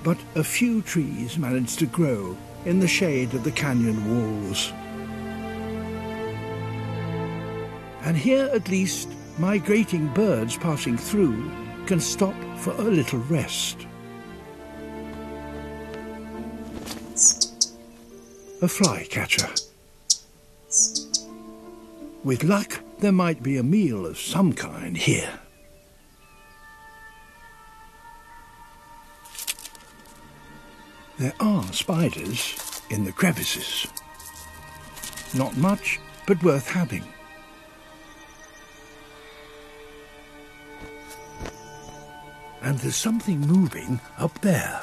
but a few trees managed to grow in the shade of the canyon walls. And here, at least, migrating birds passing through can stop for a little rest. A flycatcher. With luck, there might be a meal of some kind here. There are spiders in the crevices. Not much, but worth having. And there's something moving up there.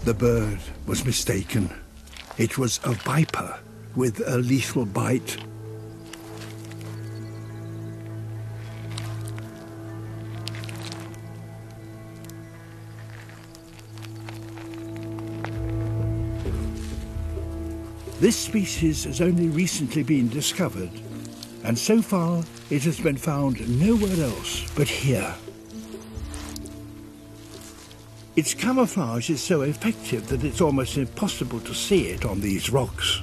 The bird was mistaken. It was a viper with a lethal bite. This species has only recently been discovered, and so far it has been found nowhere else but here. Its camouflage is so effective that it's almost impossible to see it on these rocks.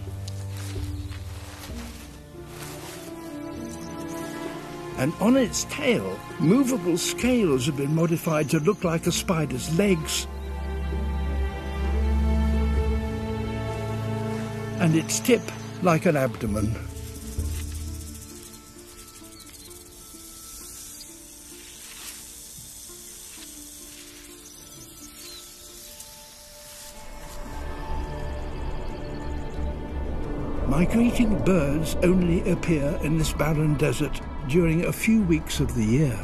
And on its tail, movable scales have been modified to look like a spider's legs. And its tip like an abdomen. Migrating birds only appear in this barren desert during a few weeks of the year.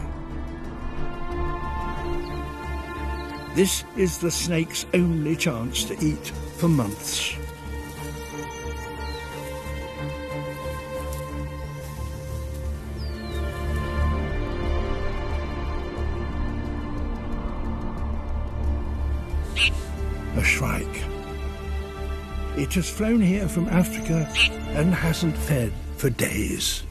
This is the snake's only chance to eat for months. A shrike. It has flown here from Africa and hasn't fed for days.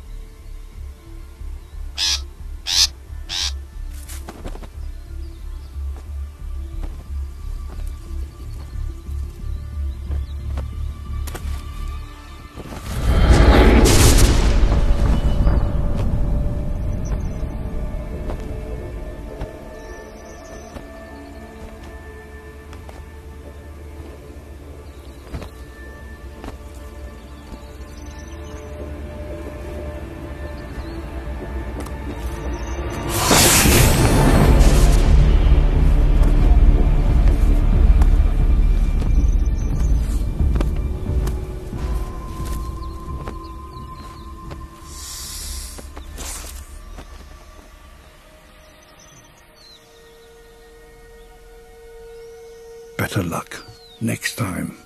Better luck next time.